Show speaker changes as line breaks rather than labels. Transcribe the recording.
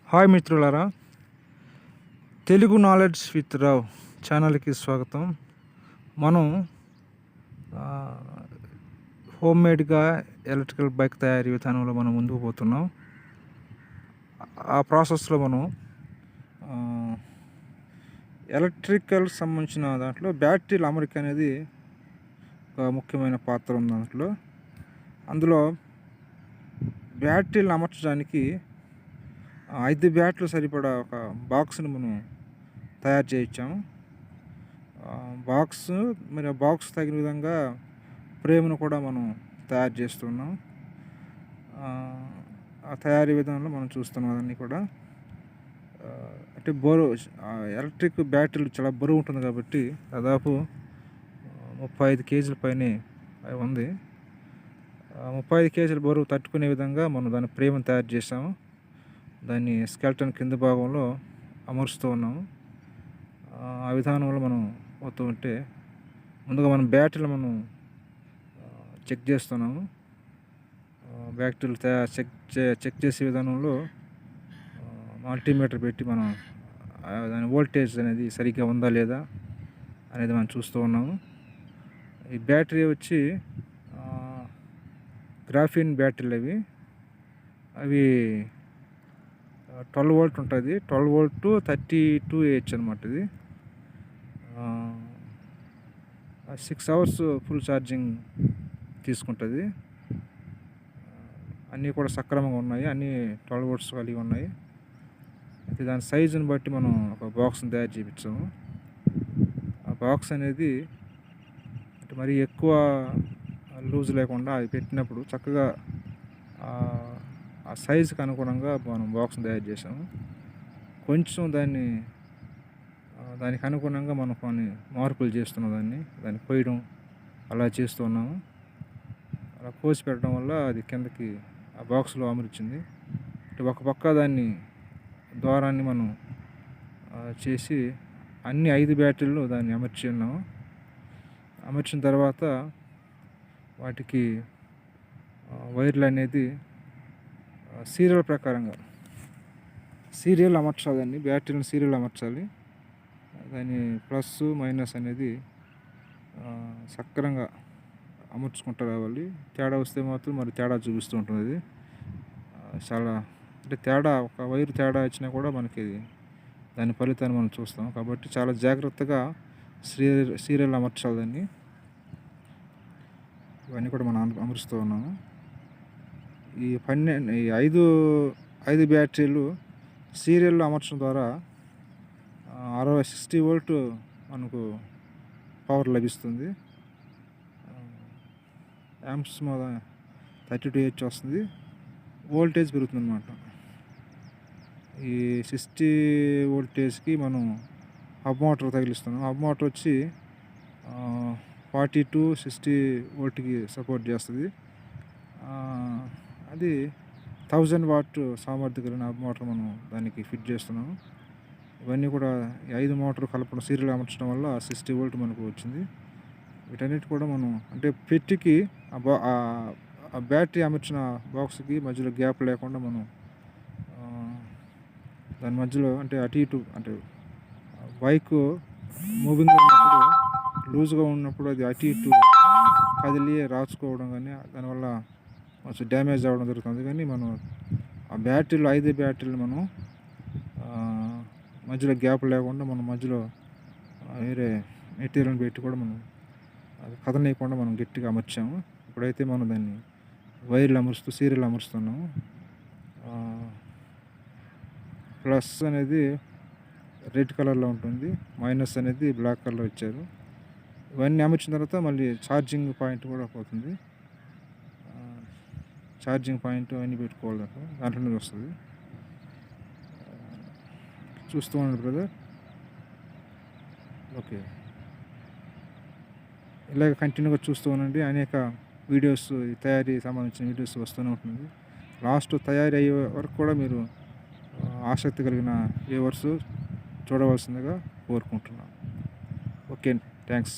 Hi మిత్రులారా, Telugu knowledge with Rao ఛానల్కి స్వాగతం. మనం హోమ్మేడ్గా ఎలక్ట్రికల్ బైక్ తయారీ విధానంలో మనం ముందుకు పోతున్నాం. ఆ ప్రాసెస్లో మనం ఎలక్ట్రికల్ సంబంధించిన దాంట్లో బ్యాటరీల అమరిక అనేది ఒక ముఖ్యమైన పాత్ర ఉంది. అందులో బ్యాటరీలు అమర్చడానికి 5 బ్యాటరీలు సరిపడా ఒక బాక్స్ని మనం తయారు చేయించాము. మరి ఆ బాక్స్ తగిన విధంగా ఫ్రేమ్ను కూడా మనం తయారు చేస్తున్నాం. ఆ తయారీ విధానంలో మనం చూస్తున్నాం. అదన్నీ కూడా అంటే ఎలక్ట్రిక్ బ్యాటరీలు చాలా బరువు ఉంటుంది కాబట్టి దాదాపు 35 కేజీల పైనే అవి ఉంది. 35 కేజీల బరువు తట్టుకునే విధంగా మనం దాని ఫ్రేమ్ని తయారు చేసాము. దాన్ని స్కెల్టన్ కింద భాగంలో అమరుస్తూ ఉన్నాము. ఆ విధానంలో మనం పోతూ ఉంటే ముందుగా మనం బ్యాటరీలు మనం చెక్ చేస్తున్నాము. బ్యాటరీలు చెక్ చేసే విధానంలో మల్టీమీటర్ పెట్టి మనం దాని వోల్టేజ్ అనేది సరిగ్గా ఉందా లేదా అనేది మనం చూస్తూ ఉన్నాము. ఈ బ్యాటరీ వచ్చి గ్రాఫిన్ బ్యాటరీలు అవి 12 వోల్ట్ ఉంటుంది. 12 వోల్ట్ 32 AH అనమాట. ఇది 6 అవర్స్ ఫుల్ ఛార్జింగ్ తీసుకుంటుంది. అన్నీ కూడా సక్రమంగా ఉన్నాయి. అన్నీ 12 వోల్ట్స్ కలిగి ఉన్నాయి. అయితే దాని సైజుని బట్టి మనం ఒక బాక్స్ని తయారు చేయించాము. ఆ బాక్స్ అనేది అంటే మరీ ఎక్కువ లూజ్ లేకుండా అది పెట్టినప్పుడు చక్కగా ఆ సైజుకి అనుగుణంగా మనం బాక్స్ని తయారు చేసాము. కొంచెం దానికి అనుగుణంగా మనం కొన్ని మార్పులు చేస్తున్నాం. దాన్ని కోయడం అలా చేస్తున్నాము. అలా కోసి పెట్టడం వల్ల అది కిందకి ఆ బాక్స్లో అమర్చింది. ఒక పక్క ద్వారాన్ని మనం చేసి అన్ని 5 బ్యాటరీలు దాన్ని అమర్చి ఉన్నాము. అమర్చిన తర్వాత వాటికి వైర్లు అనేది సీరియల్ ప్రకారంగా అమర్చాలి. బ్యాటరీని సీరియల్ అమర్చాలి. దాని ప్లస్ మైనస్ అనేది సక్రంగా అమర్చుకుంటూ రావాలి. తేడా వస్తే మాత్రం మరి తేడా చూపిస్తూ ఉంటుంది. చాలా అంటే ఒక వైర్ తేడా వచ్చినా కూడా మనకి దాని ఫలితాన్ని మనం చూస్తాం. కాబట్టి చాలా జాగ్రత్తగా సీరియల్ అమర్చాలి దాన్ని. ఇవన్నీ కూడా మనం అమరుస్తూ ఉన్నాము. ఈ 5 బ్యాటరీలు సీరియల్లో అమర్చడం ద్వారా 60 వోల్ట్ మనకు పవర్ లభిస్తుంది. యాంప్స్ మీద 32 AH వస్తుంది. వోల్టేజ్ పెరుగుతుంది అన్నమాట. ఈ 60 వోల్టేజ్కి మనం హబ్ మోటార్ తగిలిస్తున్నాం. హబ్ మోటార్ వచ్చి 40 to 60 వోల్ట్కి సపోర్ట్ చేస్తుంది. అది 1000 వాట్ సామర్థ్యం కలిగిన హబ్ మోటార్ మనం దానికి ఫిట్ చేస్తున్నాము. ఇవన్నీ కూడా 5 మోటార్ కలపడం సీరియల్ అమర్చడం వల్ల 60 వోల్ట్ మనకు వచ్చింది. వీటన్నిటి కూడా మనం అంటే పెట్టికి ఆ బ్యాటరీ అమర్చిన బాక్స్కి మధ్యలో గ్యాప్ లేకుండా మనం దాని మధ్యలో అంటే అటు ఇటు అంటే బైక్ మూవింగ్లో ఉన్నప్పుడు లూజ్గా ఉన్నప్పుడు అది అటు ఇటు కదిలి రాచుకోవడం కానీ దానివల్ల కొంచెం డ్యామేజ్ అవ్వడం జరుగుతుంది. కానీ మనం ఆ 5 బ్యాటరీలు మనం మధ్యలో గ్యాప్ లేకుండా మనం మధ్యలో వేరే మెటీరియల్ని పెట్టి కూడా మనం అది కదలనీయకుండా మనం గట్టిగా అమర్చాము. ఇప్పుడైతే మనం దాన్ని వైర్లు సీరియల్ అమరుస్తున్నాము. ప్లస్ అనేది రెడ్ కలర్లో ఉంటుంది, మైనస్ అనేది బ్లాక్ కలర్లో ఇచ్చారు. ఇవన్నీ అమర్చిన తర్వాత మళ్ళీ ఛార్జింగ్ పాయింట్ కూడా పోతుంది. ఛార్జింగ్ పాయింట్ అన్నీ పెట్టుకోవాలి. దాంట్లోనే వస్తుంది. చూస్తూ ఉండండి బ్రదర్. ఓకే, ఇలాగ కంటిన్యూగా చూస్తూ ఉండండి. అనేక వీడియోస్ తయారీ సంబంధించిన వీడియోస్ వస్తూనే ఉంటుంది. లాస్ట్ తయారీ అయ్యే వరకు కూడా మీరు ఆసక్తి కలిగిన వ్యూవర్స్ చూడవలసిందిగా కోరుకుంటున్నాను. Okay, thanks.